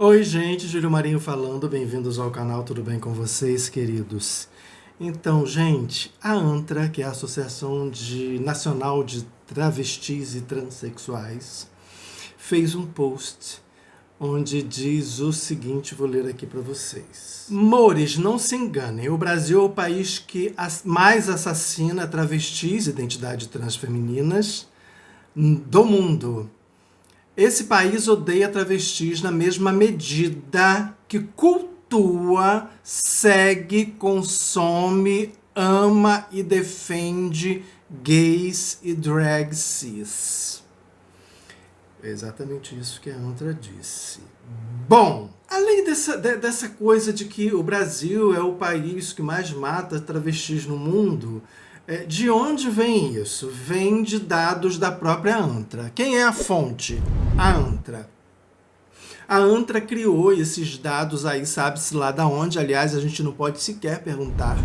Oi, gente, Júlio Marinho falando, bem-vindos ao canal, tudo bem com vocês, queridos? Então, gente, a ANTRA, que é a Associação Nacional de Travestis e Transsexuais, fez um post onde diz o seguinte, vou ler aqui para vocês. Mores, não se enganem, o Brasil é o país que mais assassina travestis, identidades transfemininas, do mundo. Esse país odeia travestis na mesma medida que cultua, segue, consome, ama e defende gays e drag cis. É exatamente isso que a Antra disse. Bom, além dessa coisa de que o Brasil é o país que mais mata travestis no mundo, de onde vem isso? Vem de dados da própria Antra. Quem é a fonte? A Antra. A Antra criou esses dados aí, sabe-se lá da onde. Aliás, a gente não pode sequer perguntar,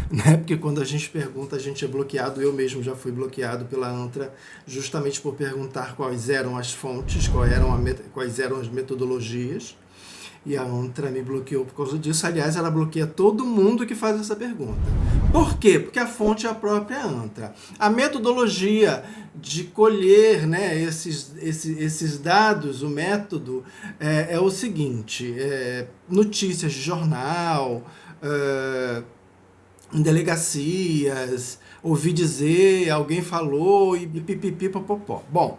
né? Porque quando a gente pergunta, a gente é bloqueado. Eu mesmo já fui bloqueado pela Antra justamente por perguntar quais eram as fontes, quais eram as metodologias. E a Antra me bloqueou por causa disso. Aliás, ela bloqueia todo mundo que faz essa pergunta. Por quê? Porque a fonte é a própria Antra. A metodologia de colher, né, esses dados, o método, é o seguinte: notícias de jornal, em delegacias, ouvi dizer, alguém falou e pipipi popopó. Bom,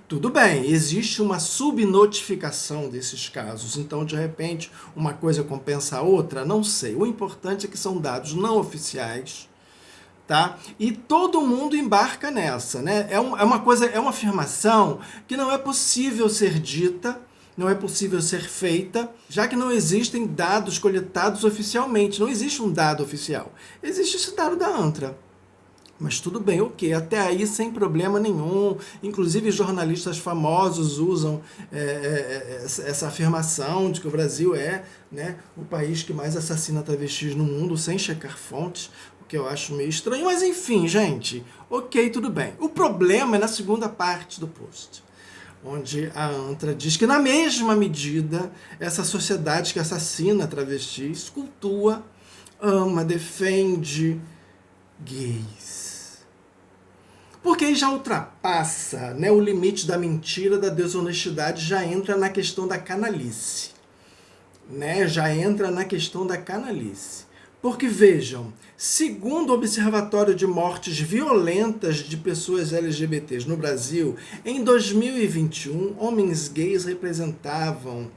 tudo bem, existe uma subnotificação desses casos, então de repente uma coisa compensa a outra, não sei. O importante é que são dados não oficiais, tá? E todo mundo embarca nessa, né? É uma afirmação que não é possível ser dita, não é possível ser feita, já que não existem dados coletados oficialmente, não existe um dado oficial. Existe esse dado da Antra. Mas tudo bem, ok, até aí sem problema nenhum. Inclusive jornalistas famosos usam essa afirmação de que o Brasil é, né, o país que mais assassina travestis no mundo, sem checar fontes, o que eu acho meio estranho. Mas enfim, gente, ok, tudo bem. O problema é na segunda parte do post, onde a Antra diz que na mesma medida essa sociedade que assassina travestis cultua, ama, defende gays. Porque aí já ultrapassa, né, o limite da mentira, da desonestidade, já entra na questão da canalice. Né, já entra na questão da canalice. Porque vejam, segundo o Observatório de Mortes Violentas de Pessoas LGBTs no Brasil, em 2021, homens gays representavam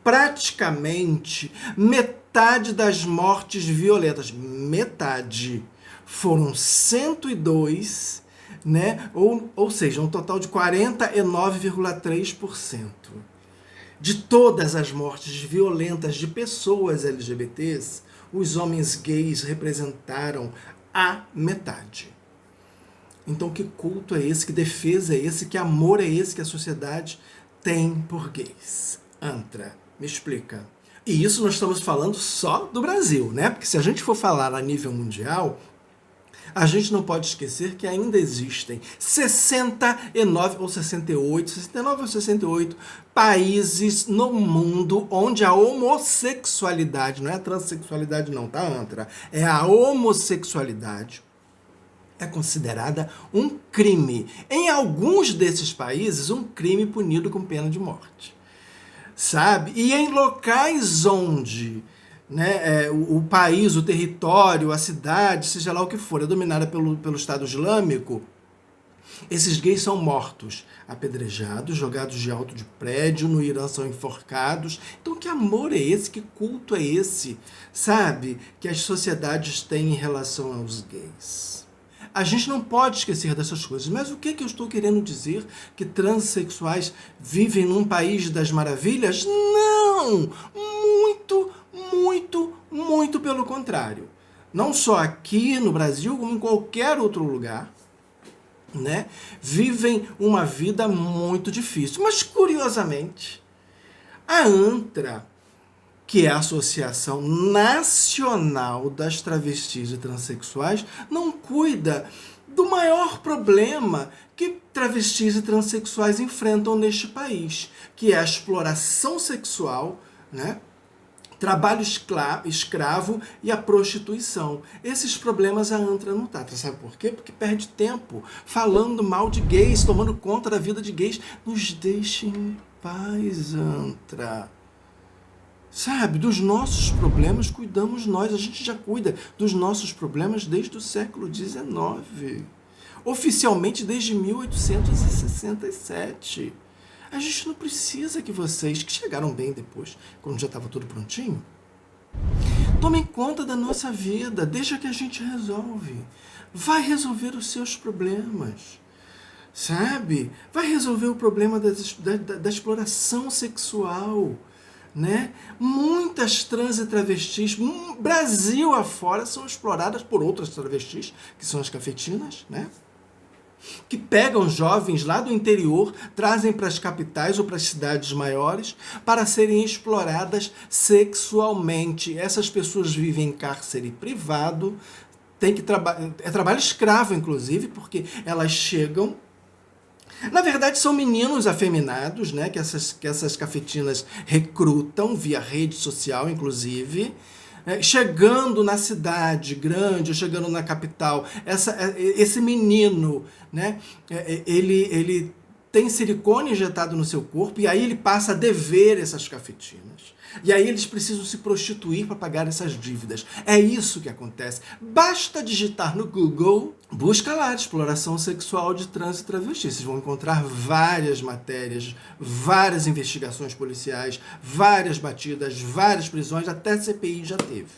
praticamente metade das mortes violentas. Metade. Foram 102, né? Ou seja, um total de 49,3%. De todas as mortes violentas de pessoas LGBTs, os homens gays representaram a metade. Então, que culto é esse, que defesa é esse, que amor é esse que a sociedade tem por gays? Antra, me explica. E isso nós estamos falando só do Brasil, né? Porque se a gente for falar a nível mundial, a gente não pode esquecer que ainda existem 69 ou 68 países no mundo onde a homossexualidade, não é a transexualidade não, tá, Antra? É a homossexualidade é considerada um crime. Em alguns desses países, um crime punido com pena de morte. Sabe? E em locais onde, né, o país, o território, a cidade, seja lá o que for, é dominada pelo Estado Islâmico, esses gays são mortos, apedrejados, jogados de alto de prédio, no Irã são enforcados. Então que amor é esse, que culto é esse, sabe, que as sociedades têm em relação aos gays? A gente não pode esquecer dessas coisas. Mas o que eu estou querendo dizer? Que transexuais vivem num país das maravilhas? Não! Muito, muito, muito pelo contrário. Não só aqui no Brasil, como em qualquer outro lugar, né? Vivem uma vida muito difícil. Mas, curiosamente, a ANTRA, que é a Associação Nacional das Travestis e Transsexuais, não cuida do maior problema que travestis e transexuais enfrentam neste país, que é a exploração sexual, né? Trabalho escravo e a prostituição. Esses problemas a ANTRA não trata. Sabe por quê? Porque perde tempo falando mal de gays, tomando conta da vida de gays. Nos deixem em paz, ANTRA. Sabe, dos nossos problemas cuidamos nós. A gente já cuida dos nossos problemas desde o século XIX. Oficialmente desde 1867. A gente não precisa que vocês, que chegaram bem depois, quando já estava tudo prontinho, tomem conta da nossa vida, deixa que a gente resolve. Vai resolver os seus problemas, sabe? Vai resolver o problema da exploração sexual, né? Muitas trans e travestis, Brasil afora, são exploradas por outras travestis, que são as cafetinas, né? Que pegam jovens lá do interior, trazem para as capitais ou para as cidades maiores para serem exploradas sexualmente. Essas pessoas vivem em cárcere privado, é trabalho escravo, inclusive, porque elas chegam... Na verdade, são meninos afeminados, né, que essas cafetinas recrutam via rede social, inclusive, chegando na cidade grande, ou chegando na capital. Esse menino, né, ele tem silicone injetado no seu corpo, e aí ele passa a dever essas cafetinas. E aí eles precisam se prostituir para pagar essas dívidas. É isso que acontece. Basta digitar no Google, busca lá, exploração sexual de trans e travestis. Vocês vão encontrar várias matérias, várias investigações policiais, várias batidas, várias prisões, até CPI já teve.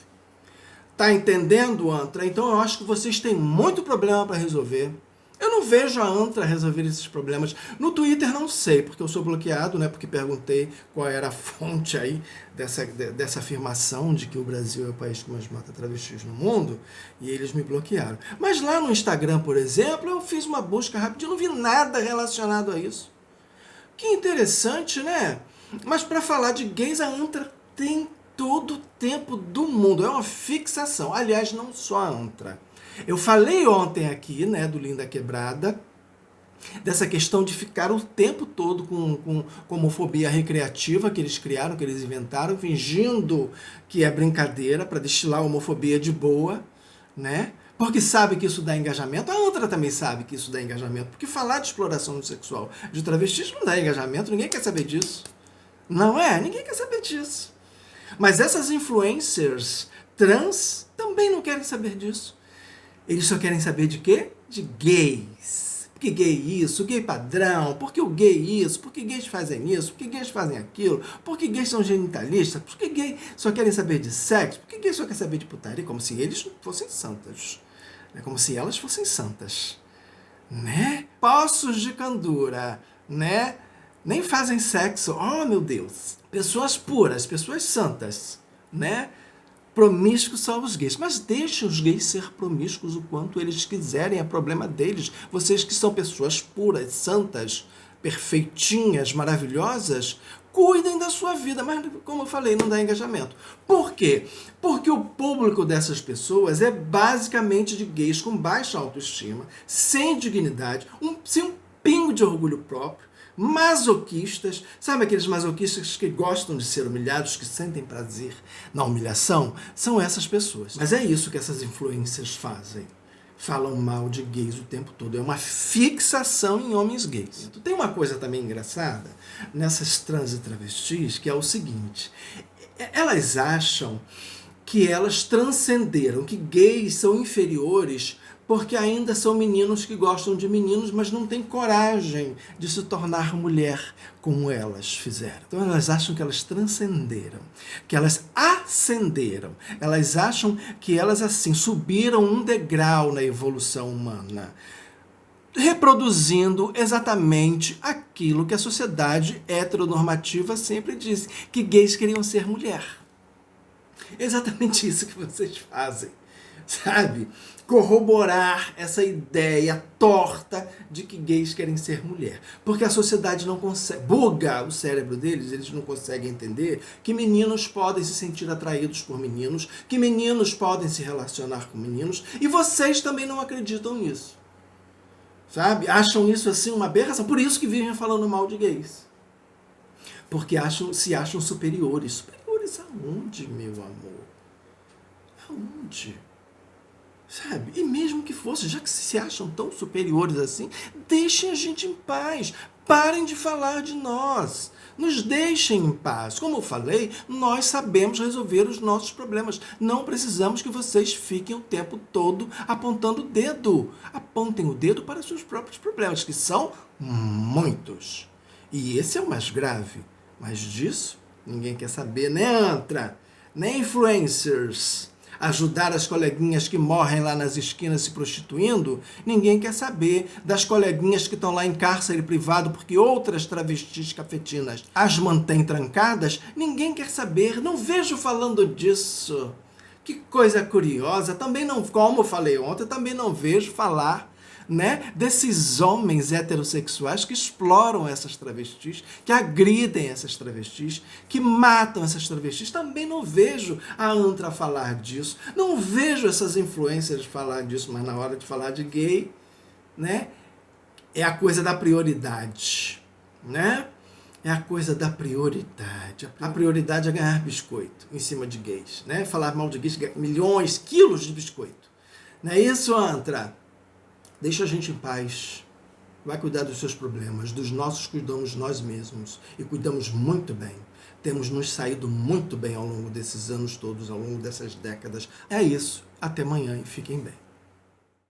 Tá entendendo, ANTRA? Então eu acho que vocês têm muito problema para resolver. Eu não vejo a ANTRA resolver esses problemas. No Twitter não sei, porque eu sou bloqueado, né? Porque perguntei qual era a fonte aí dessa afirmação de que o Brasil é o país que mais mata travestis no mundo, e eles me bloquearam. Mas lá no Instagram, por exemplo, eu fiz uma busca rapidinho, não vi nada relacionado a isso. Que interessante, né? Mas para falar de gays, a ANTRA tem todo o tempo do mundo. É uma fixação. Aliás, não só a ANTRA. Eu falei ontem aqui, né, do Linda Quebrada, dessa questão de ficar o tempo todo com homofobia recreativa que eles criaram, que eles inventaram, fingindo que é brincadeira para destilar homofobia de boa, né? Porque sabe que isso dá engajamento. A outra também sabe que isso dá engajamento, porque falar de exploração sexual de travestis não dá engajamento, ninguém quer saber disso. Não é? Ninguém quer saber disso. Mas essas influencers trans também não querem saber disso. Eles só querem saber de quê? De gays. Por que gay isso? Gay padrão? Por que o gay isso? Por que gays fazem isso? Por que gays fazem aquilo? Por que gays são genitalistas? Por que gays só querem saber de sexo? Por que gays só querem saber de putaria? Como se eles fossem santas. Como se elas fossem santas. Né? Poços de candura. Né? Nem fazem sexo. Oh, meu Deus. Pessoas puras, pessoas santas. Né? Promíscuos são os gays, mas deixem os gays ser promíscuos o quanto eles quiserem, é problema deles. Vocês que são pessoas puras, santas, perfeitinhas, maravilhosas, cuidem da sua vida, mas como eu falei, não dá engajamento. Por quê? Porque o público dessas pessoas é basicamente de gays com baixa autoestima, sem dignidade, sem um pingo de orgulho próprio, masoquistas, sabe aqueles masoquistas que gostam de ser humilhados, que sentem prazer na humilhação? São essas pessoas. Mas é isso que essas influências fazem. Falam mal de gays o tempo todo. É uma fixação em homens gays. Tem uma coisa também engraçada nessas trans e travestis, que é o seguinte. Elas acham que elas transcenderam, que gays são inferiores porque ainda são meninos que gostam de meninos, mas não têm coragem de se tornar mulher como elas fizeram. Então elas acham que elas transcenderam, que elas ascenderam. Elas acham que elas, assim, subiram um degrau na evolução humana, reproduzindo exatamente aquilo que a sociedade heteronormativa sempre disse, que gays queriam ser mulher. Exatamente isso que vocês fazem, sabe? Corroborar essa ideia torta de que gays querem ser mulher. Porque a sociedade não consegue, buga o cérebro deles, eles não conseguem entender que meninos podem se sentir atraídos por meninos, que meninos podem se relacionar com meninos, e vocês também não acreditam nisso. sabe? Acham isso assim uma aberração. Por isso que vivem falando mal de gays. Porque se acham superiores. Superiores aonde, meu amor? Aonde? Sabe? E mesmo que fosse, já que se acham tão superiores assim, deixem a gente em paz. Parem de falar de nós. Nos deixem em paz. Como eu falei, nós sabemos resolver os nossos problemas. Não precisamos que vocês fiquem o tempo todo apontando o dedo. Apontem o dedo para os seus próprios problemas, que são muitos. E esse é o mais grave. Mas disso, ninguém quer saber, né, Antra? Nem influencers. Ajudar as coleguinhas que morrem lá nas esquinas se prostituindo, ninguém quer saber. Das coleguinhas que estão lá em cárcere privado porque outras travestis cafetinas as mantêm trancadas, ninguém quer saber. Não vejo falando disso. Que coisa curiosa. Também não, como eu falei ontem, também não vejo falar, né, desses homens heterossexuais que exploram essas travestis, que agridem essas travestis, que matam essas travestis. Também não vejo a Antra falar disso, não vejo essas influencers falar disso, mas na hora de falar de gay, né, é a coisa da prioridade, né? É a coisa da prioridade. A prioridade é ganhar biscoito em cima de gays, né? Falar mal de gays, milhões, quilos de biscoito. Não é isso, Antra? Deixa a gente em paz. Vai cuidar dos seus problemas. Dos nossos cuidamos nós mesmos. E cuidamos muito bem. Temos nos saído muito bem ao longo desses anos todos, ao longo dessas décadas. É isso. Até amanhã e fiquem bem.